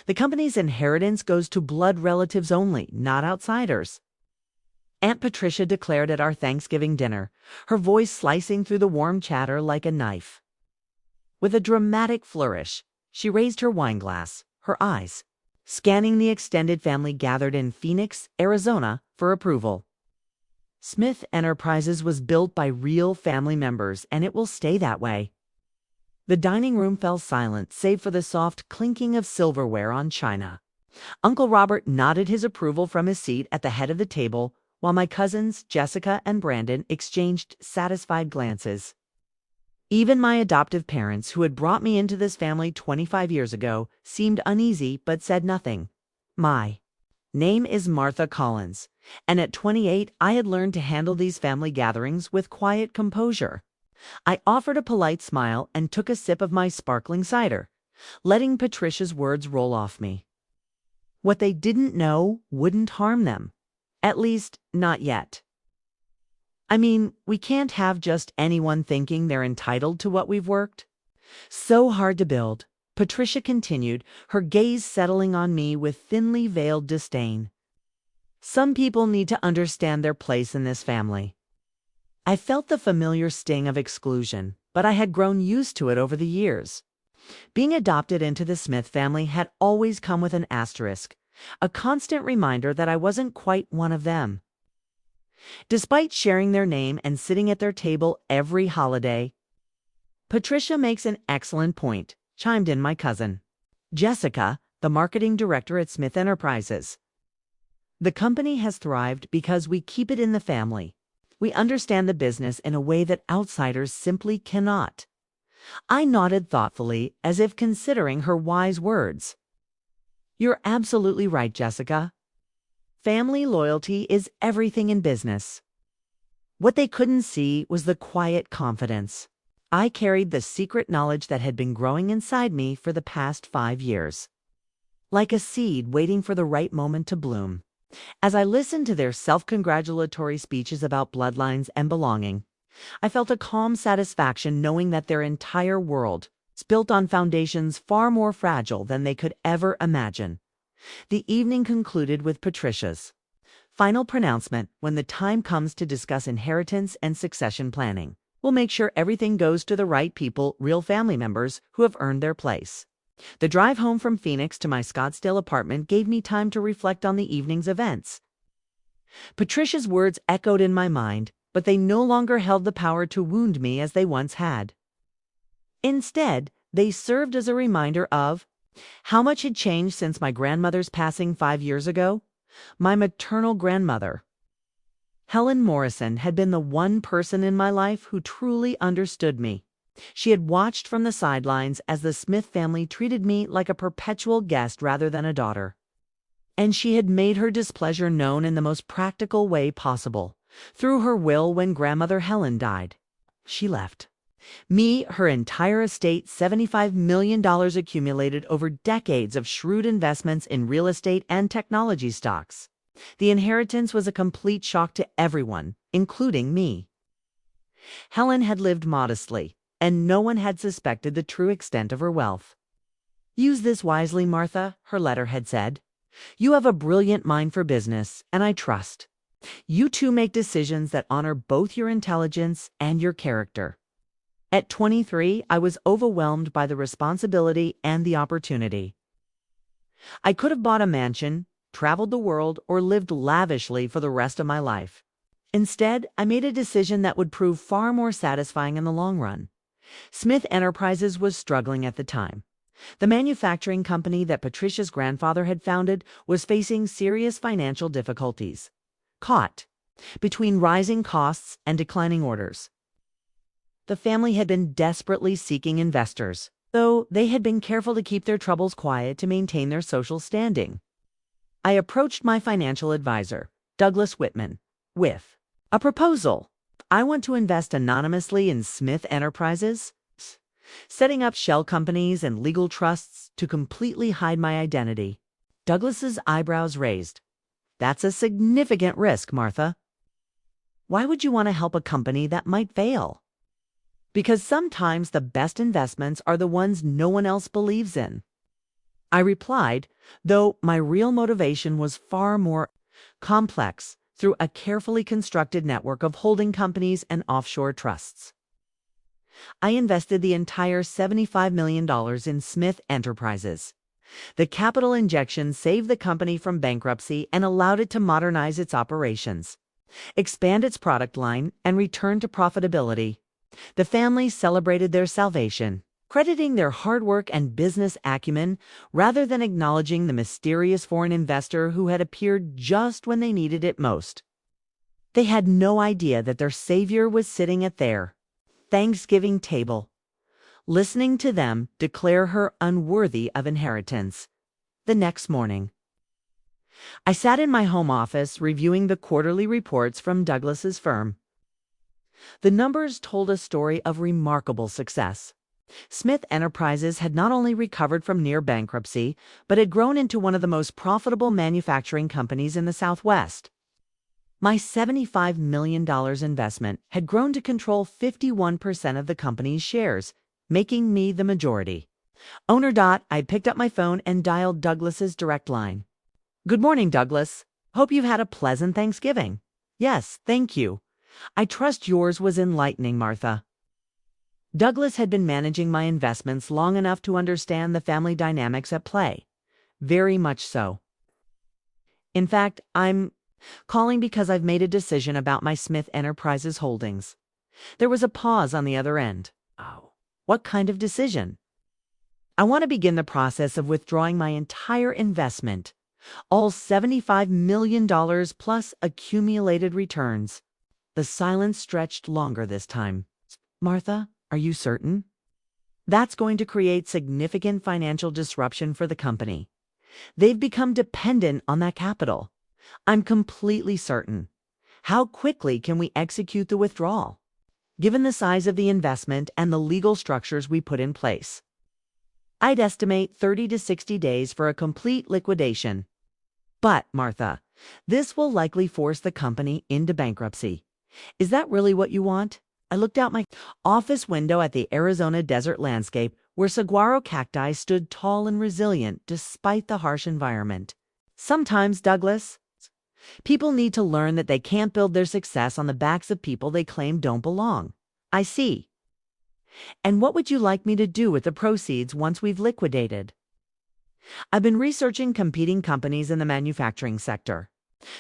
The company's inheritance goes to blood relatives only, not outsiders. Aunt Patricia declared at our Thanksgiving dinner, her voice slicing through the warm chatter like a knife. With a dramatic flourish, she raised her wine glass, her eyes scanning the extended family gathered in Phoenix, Arizona, for approval. Smith Enterprises was built by real family members, and it will stay that way. The dining room fell silent, save for the soft clinking of silverware on china. Uncle Robert nodded his approval from his seat at the head of the table, while my cousins, Jessica and Brandon, exchanged satisfied glances. Even my adoptive parents, who had brought me into this family 25 years ago, seemed uneasy but said nothing. My name is Martha Collins, and at 28 I had learned to handle these family gatherings with quiet composure. I offered a polite smile and took a sip of my sparkling cider, letting Patricia's words roll off me. What they didn't know wouldn't harm them. At least, not yet. I mean, we can't have just anyone thinking they're entitled to what we've worked so hard to build, Patricia continued, her gaze settling on me with thinly veiled disdain. Some people need to understand their place in this family. I felt the familiar sting of exclusion, but I had grown used to it over the years. Being adopted into the Smith family had always come with an asterisk, a constant reminder that I wasn't quite one of them. Despite sharing their name and sitting at their table every holiday, Patricia makes an excellent point, chimed in my cousin, Jessica, the marketing director at Smith Enterprises. The company has thrived because we keep it in the family. We understand the business in a way that outsiders simply cannot. I nodded thoughtfully, as if considering her wise words. You're absolutely right, Jessica. Family loyalty is everything in business. What they couldn't see was the quiet confidence. I carried the secret knowledge that had been growing inside me for the past 5 years. Like a seed waiting for the right moment to bloom. As I listened to their self-congratulatory speeches about bloodlines and belonging, I felt a calm satisfaction knowing that their entire world is built on foundations far more fragile than they could ever imagine. The evening concluded with Patricia's final pronouncement. When the time comes to discuss inheritance and succession planning, we'll make sure everything goes to the right people, real family members who have earned their place. The drive home from Phoenix to my Scottsdale apartment gave me time to reflect on the evening's events. Patricia's words echoed in my mind, but they no longer held the power to wound me as they once had. Instead, they served as a reminder of how much had changed since my grandmother's passing 5 years ago. My maternal grandmother, Helen Morrison, had been the one person in my life who truly understood me. She had watched from the sidelines as the Smith family treated me like a perpetual guest rather than a daughter. And she had made her displeasure known in the most practical way possible. Through her will, when grandmother Helen died, she left me her entire estate, $75 million accumulated over decades of shrewd investments in real estate and technology stocks. The inheritance was a complete shock to everyone, including me. Helen had lived modestly, and no one had suspected the true extent of her wealth. Use this wisely, Martha, her letter had said. You have a brilliant mind for business, and I trust you two make decisions that honor both your intelligence and your character. At 23, I was overwhelmed by the responsibility and the opportunity. I could have bought a mansion, traveled the world, or lived lavishly for the rest of my life. Instead, I made a decision that would prove far more satisfying in the long run. Smith Enterprises was struggling at the time. The manufacturing company that Patricia's grandfather had founded was facing serious financial difficulties, caught between rising costs and declining orders. The family had been desperately seeking investors, though they had been careful to keep their troubles quiet to maintain their social standing. I approached my financial advisor, Douglas Whitman, with a proposal. I want to invest anonymously in Smith Enterprises, setting up shell companies and legal trusts to completely hide my identity. Douglas's eyebrows raised. That's a significant risk, Martha. Why would you want to help a company that might fail? Because sometimes the best investments are the ones no one else believes in. I replied, though my real motivation was far more complex through a carefully constructed network of holding companies and offshore trusts. I invested the entire $75 million in Smith Enterprises. The capital injection saved the company from bankruptcy and allowed it to modernize its operations, expand its product line, and return to profitability. The family celebrated their salvation, crediting their hard work and business acumen rather than acknowledging the mysterious foreign investor who had appeared just when they needed it most. They had no idea that their savior was sitting at their Thanksgiving table, listening to them declare her unworthy of inheritance. The next morning, I sat in my home office reviewing the quarterly reports from Douglas's firm. The numbers told a story of remarkable success. Smith Enterprises had not only recovered from near bankruptcy, but had grown into one of the most profitable manufacturing companies in the Southwest. My $75 million investment had grown to control 51% of the company's shares, making me the majority owner. I picked up my phone and dialed Douglas's direct line. "Good morning, Douglas. Hope you've had a pleasant Thanksgiving." "Yes, thank you. I trust yours was enlightening, Martha." Douglas had been managing my investments long enough to understand the family dynamics at play. Very much so. "In fact, I'm calling because I've made a decision about my Smith Enterprises holdings." There was a pause on the other end. "Oh, what kind of decision?" "I want to begin the process of withdrawing my entire investment, all $75 million plus accumulated returns." The silence stretched longer this time. "Martha, are you certain?" "That's going to create significant financial disruption for the company. They've become dependent on that capital." "I'm completely certain. How quickly can we execute the withdrawal, given the size of the investment and the legal structures we put in place?" "I'd estimate 30 to 60 days for a complete liquidation." "But, Martha, this will likely force the company into bankruptcy. Is that really what you want?" I looked out my office window at the Arizona desert landscape where saguaro cacti stood tall and resilient despite the harsh environment. "Sometimes, Douglas, people need to learn that they can't build their success on the backs of people they claim don't belong." "I see. And what would you like me to do with the proceeds once we've liquidated?" "I've been researching competing companies in the manufacturing sector.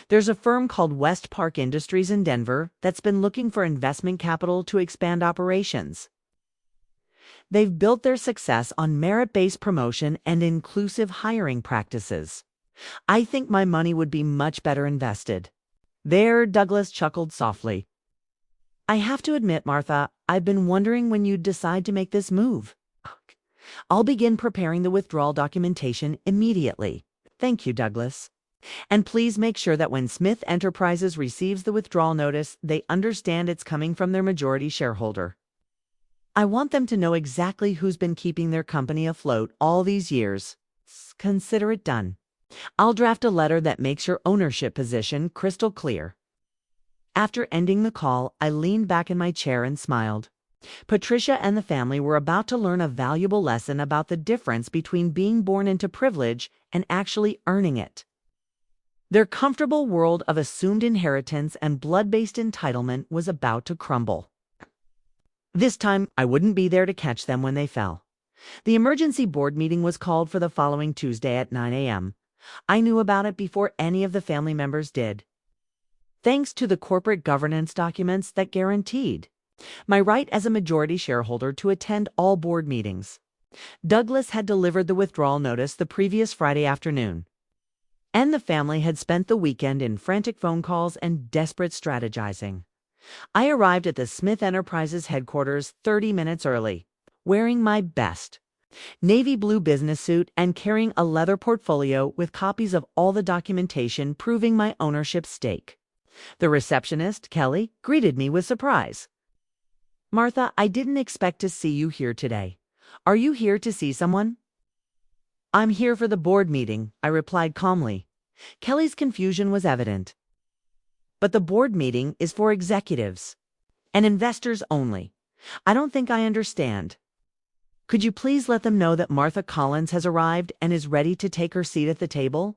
There's a firm called West Park Industries in Denver that's been looking for investment capital to expand operations. They've built their success on merit-based promotion and inclusive hiring practices. I think my money would be much better invested." There, Douglas chuckled softly. "I have to admit, Martha, I've been wondering when you'd decide to make this move." "I'll begin preparing the withdrawal documentation immediately." "Thank you, Douglas. And please make sure that when Smith Enterprises receives the withdrawal notice, they understand it's coming from their majority shareholder. I want them to know exactly who's been keeping their company afloat all these years." "Consider it done. I'll draft a letter that makes your ownership position crystal clear." After ending the call, I leaned back in my chair and smiled. Patricia and the family were about to learn a valuable lesson about the difference between being born into privilege and actually earning it. Their comfortable world of assumed inheritance and blood-based entitlement was about to crumble. This time, I wouldn't be there to catch them when they fell. The emergency board meeting was called for the following Tuesday at 9 a.m. I knew about it before any of the family members did, thanks to the corporate governance documents that guaranteed my right as a majority shareholder to attend all board meetings. Douglas had delivered the withdrawal notice the previous Friday afternoon, and the family had spent the weekend in frantic phone calls and desperate strategizing. I arrived at the Smith Enterprises headquarters 30 minutes early, wearing my best navy blue business suit and carrying a leather portfolio with copies of all the documentation proving my ownership stake. The receptionist, Kelly, greeted me with surprise. "Martha, I didn't expect to see you here today. Are you here to see someone?" "I'm here for the board meeting," I replied calmly. Kelly's confusion was evident. "But the board meeting is for executives and investors only. I don't think I understand." Could you please let them know that Martha Collins has arrived and is ready to take her seat at the table?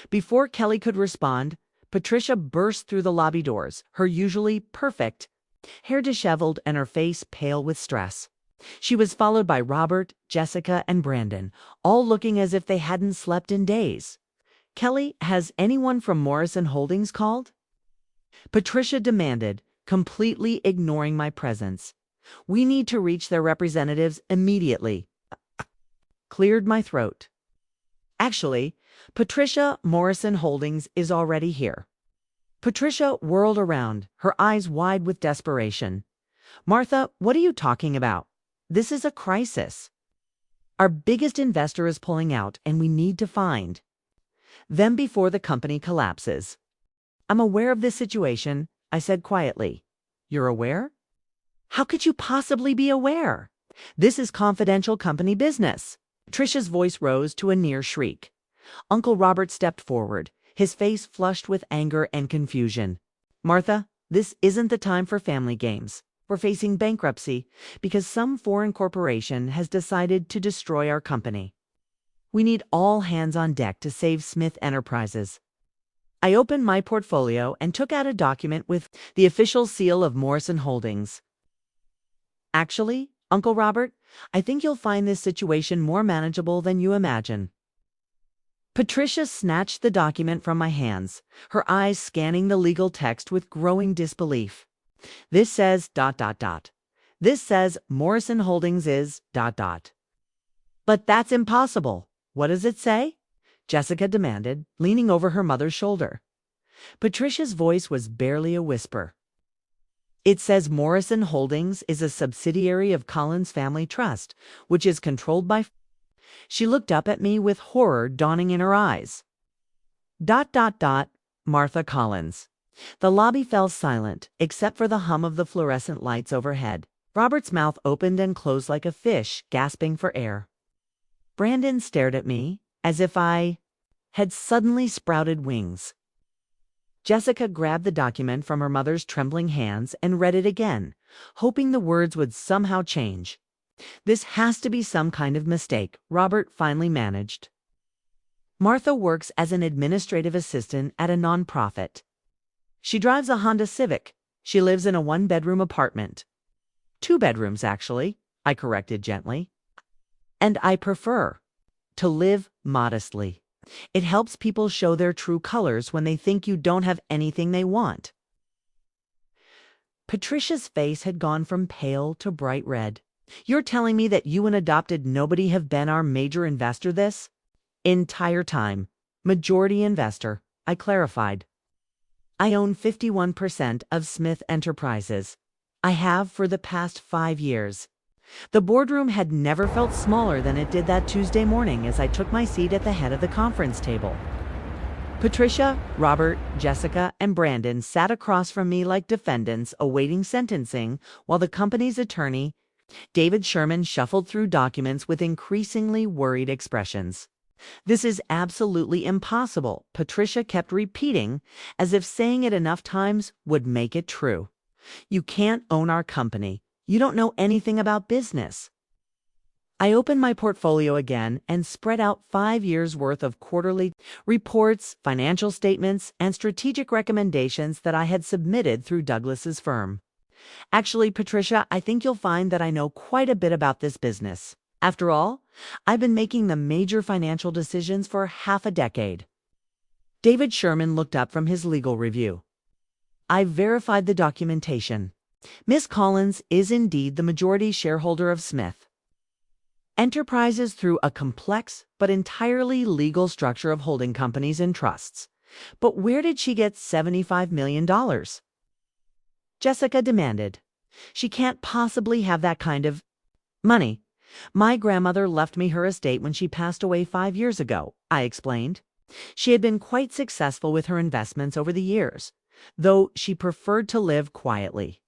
Before Kelly could respond, Patricia burst through the lobby doors, her usually perfect hair disheveled and her face pale with stress. She was followed by Robert, Jessica, and Brandon, all looking as if they hadn't slept in days. "Kelly, has anyone from Morrison Holdings called?" Patricia demanded, completely ignoring my presence. "We need to reach their representatives immediately." Cleared my throat. "Actually, Patricia, Morrison Holdings is already here." Patricia whirled around, her eyes wide with desperation. "Martha, what are you talking about? This is a crisis. Our biggest investor is pulling out, and we need to find them before the company collapses." "I'm aware of this situation," I said quietly. "You're aware? How could you possibly be aware? This is confidential company business." Patricia's voice rose to a near shriek. Uncle Robert stepped forward, his face flushed with anger and confusion. "Martha, this isn't the time for family games. We're facing bankruptcy because some foreign corporation has decided to destroy our company. We need all hands on deck to save Smith Enterprises." I opened my portfolio and took out a document with the official seal of Morrison Holdings. "Actually, Uncle Robert, I think you'll find this situation more manageable than you imagine." Patricia snatched the document from my hands, her eyes scanning the legal text with growing disbelief. "This says ... This says Morrison Holdings is ... But that's impossible. What does it say?" Jessica demanded, leaning over her mother's shoulder. Patricia's voice was barely a whisper. "It says Morrison Holdings is a subsidiary of Collins Family Trust, which is controlled by..." She looked up at me with horror dawning in her eyes. ... Martha Collins. The lobby fell silent, except for the hum of the fluorescent lights overhead. Robert's mouth opened and closed like a fish, gasping for air. Brandon stared at me, as if I had suddenly sprouted wings. Jessica grabbed the document from her mother's trembling hands and read it again, hoping the words would somehow change. "This has to be some kind of mistake," Robert finally managed. "Martha works as an administrative assistant at a nonprofit. She drives a Honda Civic. She lives in a one-bedroom apartment. 2 bedrooms, actually," I corrected gently. "And I prefer to live modestly. It helps people show their true colors when they think you don't have anything they want." Patricia's face had gone from pale to bright red. "You're telling me that you and adopted nobody have been our major investor this entire time?" "Majority investor," I clarified. "I own 51% of Smith Enterprises. I have for the past 5 years." The boardroom had never felt smaller than it did that Tuesday morning as I took my seat at the head of the conference table. Patricia, Robert, Jessica, and Brandon sat across from me like defendants awaiting sentencing, while the company's attorney, David Sherman, shuffled through documents with increasingly worried expressions. "This is absolutely impossible," Patricia kept repeating, as if saying it enough times would make it true. "You can't own our company. You don't know anything about business." I opened my portfolio again and spread out 5 years' worth of quarterly reports, financial statements, and strategic recommendations that I had submitted through Douglas's firm. "Actually, Patricia, I think you'll find that I know quite a bit about this business. After all, I've been making the major financial decisions for half a decade." David Sherman looked up from his legal review. "I've verified the documentation. Miss Collins is indeed the majority shareholder of Smith Enterprises through a complex but entirely legal structure of holding companies and trusts. But where did she get $75 million? Jessica demanded. "She can't possibly have that kind of money. My grandmother left me her estate when she passed away 5 years ago," I explained. "She had been quite successful with her investments over the years, though she preferred to live quietly."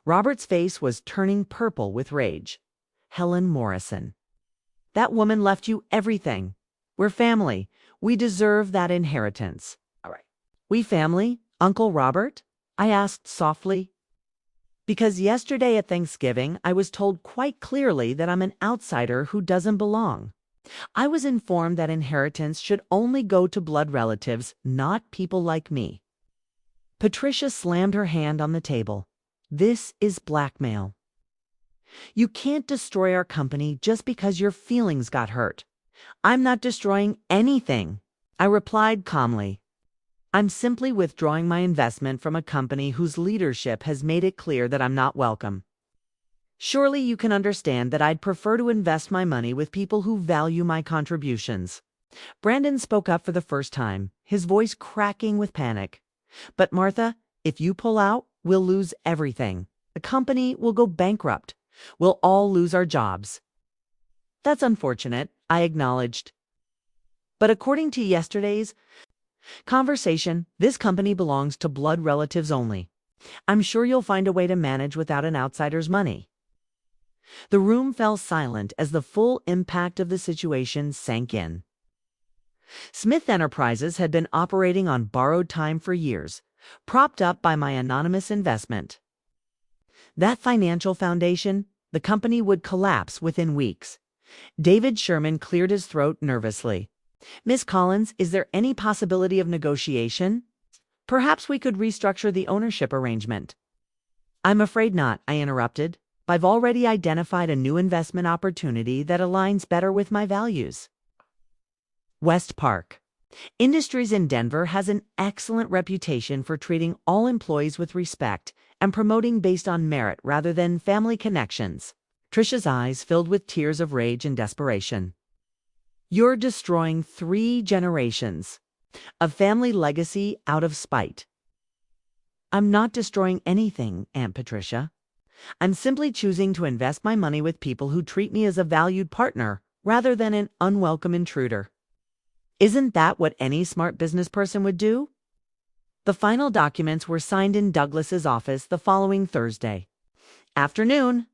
Robert's face was turning purple with rage. "Helen Morrison. That woman left you everything. We're family. We deserve that inheritance." "All right. We family, Uncle Robert?" I asked softly. Because yesterday at Thanksgiving, I was told quite clearly that I'm an outsider who doesn't belong. I was informed that inheritance should only go to blood relatives, not people like me. Patricia slammed her hand on the table. This is blackmail. You can't destroy our company just because your feelings got hurt. I'm not destroying anything, I replied calmly. I'm simply withdrawing my investment from a company whose leadership has made it clear that I'm not welcome. Surely you can understand that I'd prefer to invest my money with people who value my contributions. Brandon spoke up for the first time, his voice cracking with panic. But Martha, if you pull out, we'll lose everything. The company will go bankrupt. We'll all lose our jobs. That's unfortunate, I acknowledged. But according to yesterday's conversation, this company belongs to blood relatives only. I'm sure you'll find a way to manage without an outsider's money. The room fell silent as the full impact of the situation sank in. Smith Enterprises had been operating on borrowed time for years, propped up by my anonymous investment. That financial foundation, the company would collapse within weeks. David Sherman cleared his throat nervously. Miss Collins, is there any possibility of negotiation? Perhaps we could restructure the ownership arrangement. I'm afraid not, I interrupted. I've already identified a new investment opportunity that aligns better with my values. West Park Industries in Denver has an excellent reputation for treating all employees with respect and promoting based on merit rather than family connections. Tricia's eyes filled with tears of rage and desperation. You're destroying 3 generations of family legacy out of spite. I'm not destroying anything, Aunt Patricia. I'm simply choosing to invest my money with people who treat me as a valued partner rather than an unwelcome intruder. Isn't that what any smart business person would do? The final documents were signed in Douglas's office the following Thursday afternoon.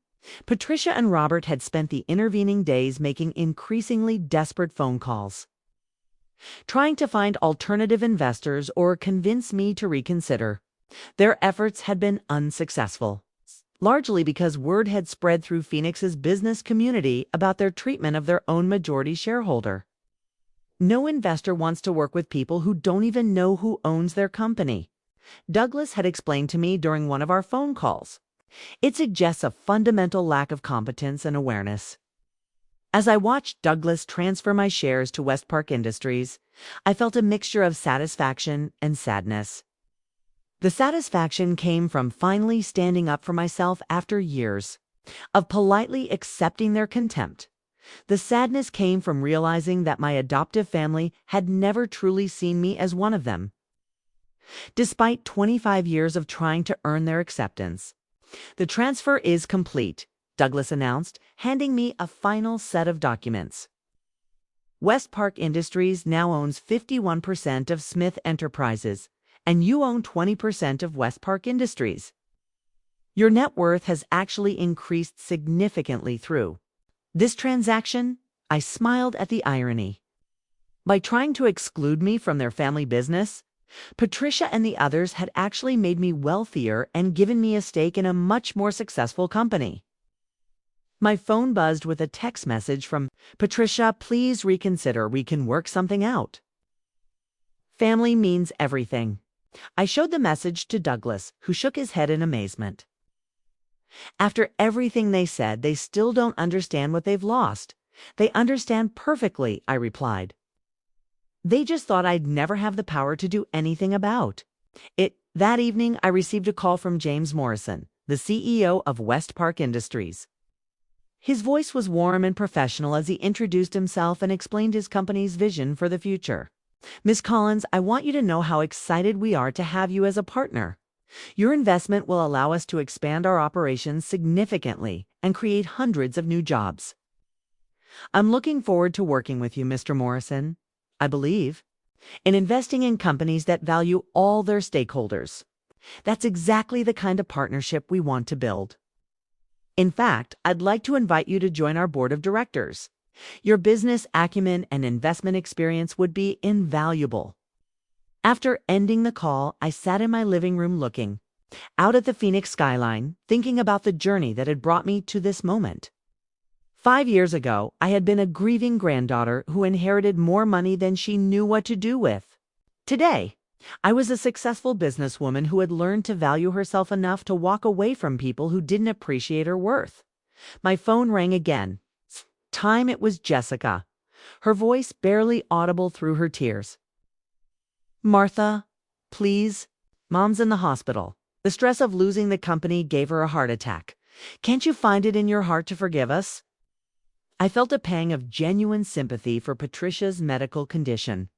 Patricia and Robert had spent the intervening days making increasingly desperate phone calls, trying to find alternative investors or convince me to reconsider. Their efforts had been unsuccessful, largely because word had spread through Phoenix's business community about their treatment of their own majority shareholder. No investor wants to work with people who don't even know who owns their company, Douglas had explained to me during one of our phone calls. It suggests a fundamental lack of competence and awareness. As I watched Douglas transfer my shares to West Park Industries, I felt a mixture of satisfaction and sadness. The satisfaction came from finally standing up for myself after years of politely accepting their contempt. The sadness came from realizing that my adoptive family had never truly seen me as one of them. Despite 25 years of trying to earn their acceptance, the transfer is complete, Douglas announced, handing me a final set of documents. West Park Industries now owns 51% of Smith Enterprises, and you own 20% of West Park Industries. Your net worth has actually increased significantly through this transaction. I smiled at the irony. By trying to exclude me from their family business, Patricia and the others had actually made me wealthier and given me a stake in a much more successful company. My phone buzzed with a text message from Patricia, please reconsider, we can work something out. Family means everything. I showed the message to Douglas, who shook his head in amazement. After everything they said, they still don't understand what they've lost. They understand perfectly, I replied. They just thought I'd never have the power to do anything about it. That evening, I received a call from James Morrison, the CEO of West Park Industries. His voice was warm and professional as he introduced himself and explained his company's vision for the future. Miss Collins, I want you to know how excited we are to have you as a partner. Your investment will allow us to expand our operations significantly and create hundreds of new jobs. I'm looking forward to working with you, Mr. Morrison. I believe in investing in companies that value all their stakeholders. That's exactly the kind of partnership we want to build. In fact, I'd like to invite you to join our board of directors. Your business acumen and investment experience would be invaluable. After ending the call, I sat in my living room looking out at the Phoenix skyline, thinking about the journey that had brought me to this moment. 5 years ago, I had been a grieving granddaughter who inherited more money than she knew what to do with. Today, I was a successful businesswoman who had learned to value herself enough to walk away from people who didn't appreciate her worth. My phone rang again. Time it was Jessica, her voice barely audible through her tears. "Martha, please. Mom's in the hospital. The stress of losing the company gave her a heart attack. Can't you find it in your heart to forgive us?" I felt a pang of genuine sympathy for Patricia's medical condition.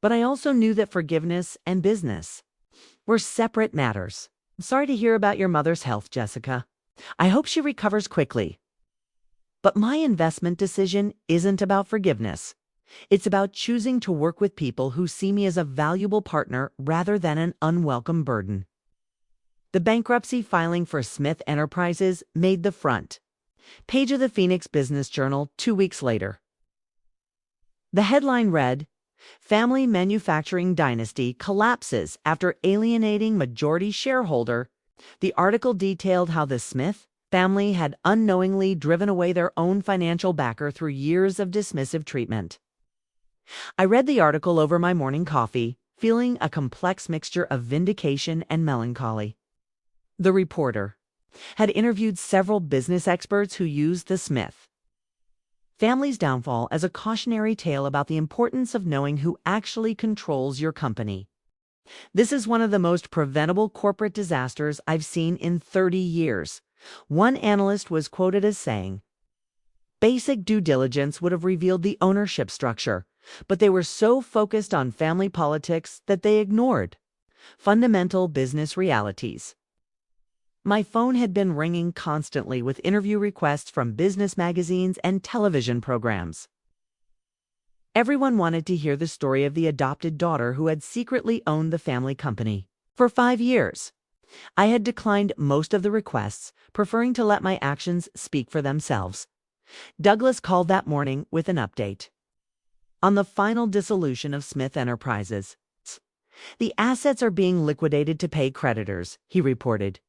But I also knew that forgiveness and business were separate matters. "I'm sorry to hear about your mother's health, Jessica. I hope she recovers quickly. But my investment decision isn't about forgiveness. It's about choosing to work with people who see me as a valuable partner rather than an unwelcome burden." The bankruptcy filing for Smith Enterprises made the front page of the Phoenix Business Journal 2 weeks later. The headline read, "Family Manufacturing Dynasty Collapses After Alienating Majority Shareholder." The article detailed how the Smith family had unknowingly driven away their own financial backer through years of dismissive treatment. I read the article over my morning coffee, feeling a complex mixture of vindication and melancholy. The reporter had interviewed several business experts who used the Smith family's downfall as a cautionary tale about the importance of knowing who actually controls your company. "This is one of the most preventable corporate disasters I've seen in 30 years. One analyst was quoted as saying, "Basic due diligence would have revealed the ownership structure, but they were so focused on family politics that they ignored fundamental business realities." My phone had been ringing constantly with interview requests from business magazines and television programs. Everyone wanted to hear the story of the adopted daughter who had secretly owned the family company for 5 years. I had declined most of the requests, preferring to let my actions speak for themselves. Douglas called that morning with an update on the final dissolution of Smith Enterprises. "The assets are being liquidated to pay creditors," he reported.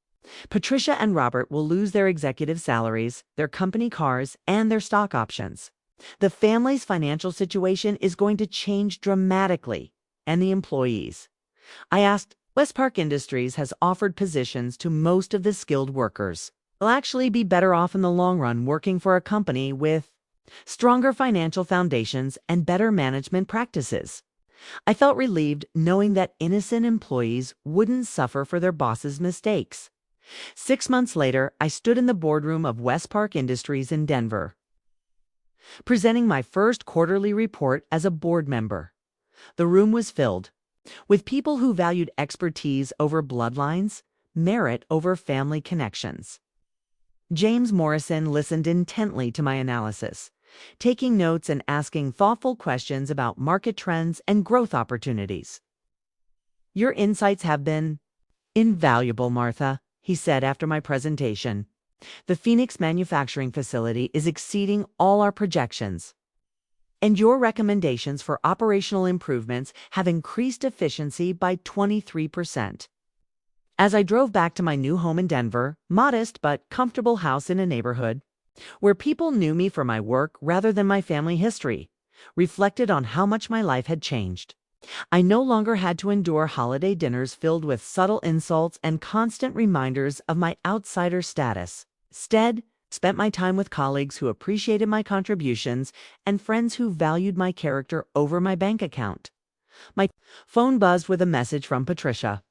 "Patricia and Robert will lose their executive salaries, their company cars, and their stock options. The family's financial situation is going to change dramatically, and the employees." I asked, "West Park Industries has offered positions to most of the skilled workers. They'll actually be better off in the long run working for a company with stronger financial foundations and better management practices." I felt relieved knowing that innocent employees wouldn't suffer for their boss's mistakes. 6 months later, I stood in the boardroom of West Park Industries in Denver, presenting my first quarterly report as a board member. The room was filled with people who valued expertise over bloodlines, merit over family connections. James Morrison listened intently to my analysis, taking notes and asking thoughtful questions about market trends and growth opportunities. "Your insights have been invaluable, Martha," he said after my presentation. "The Phoenix manufacturing facility is exceeding all our projections, and your recommendations for operational improvements have increased efficiency by 23%. As I drove back to my new home in Denver, modest but comfortable house in a neighborhood where people knew me for my work rather than my family history, reflected on how much my life had changed. I no longer had to endure holiday dinners filled with subtle insults and constant reminders of my outsider status. Instead, spent my time with colleagues who appreciated my contributions and friends who valued my character over my bank account. My phone buzzed with a message from Patricia.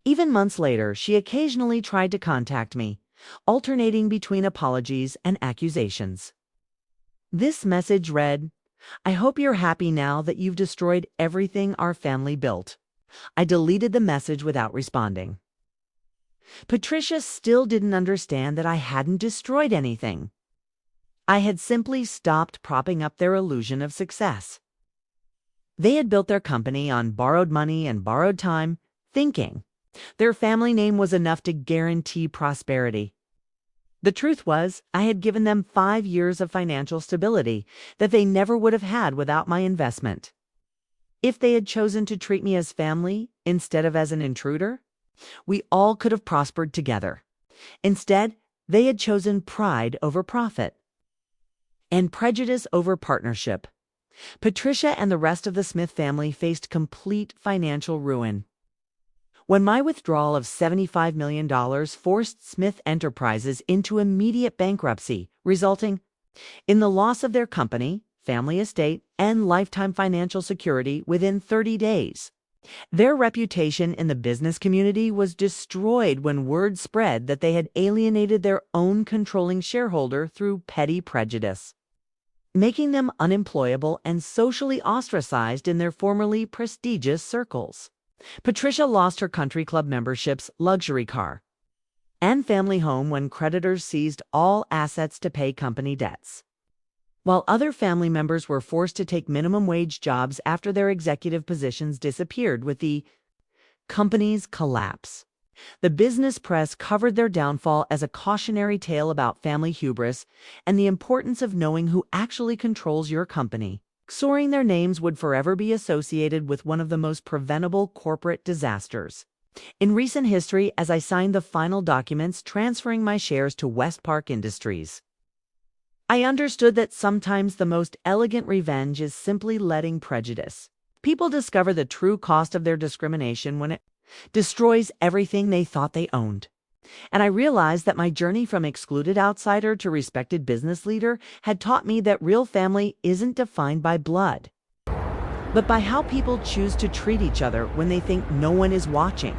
Even months later, she occasionally tried to contact me, alternating between apologies and accusations. This message read, "I hope you're happy now that you've destroyed everything our family built." I deleted the message without responding. Patricia still didn't understand that I hadn't destroyed anything. I had simply stopped propping up their illusion of success. They had built their company on borrowed money and borrowed time, thinking their family name was enough to guarantee prosperity. The truth was, I had given them 5 years of financial stability that they never would have had without my investment. If they had chosen to treat me as family instead of as an intruder, We all could have prospered together. Instead, they had chosen pride over profit and prejudice over partnership. Patricia and the rest of the Smith family faced complete financial ruin. When my withdrawal of $75 million forced Smith Enterprises into immediate bankruptcy, resulting in the loss of their company, family estate, and lifetime financial security within 30 days. Their reputation in the business community was destroyed when word spread that they had alienated their own controlling shareholder through petty prejudice, making them unemployable and socially ostracized in their formerly prestigious circles. Patricia lost her country club memberships, luxury car, and family home when creditors seized all assets to pay company debts, while other family members were forced to take minimum wage jobs after their executive positions disappeared with the company's collapse. The business press covered their downfall as a cautionary tale about family hubris and the importance of knowing who actually controls your company. Soaring their names would forever be associated with one of the most preventable corporate disasters in recent history as I signed the final documents transferring my shares to West Park Industries. I understood that sometimes the most elegant revenge is simply letting prejudice. People discover the true cost of their discrimination when it destroys everything they thought they owned. And I realized that my journey from excluded outsider to respected business leader had taught me that real family isn't defined by blood, but by how people choose to treat each other when they think no one is watching.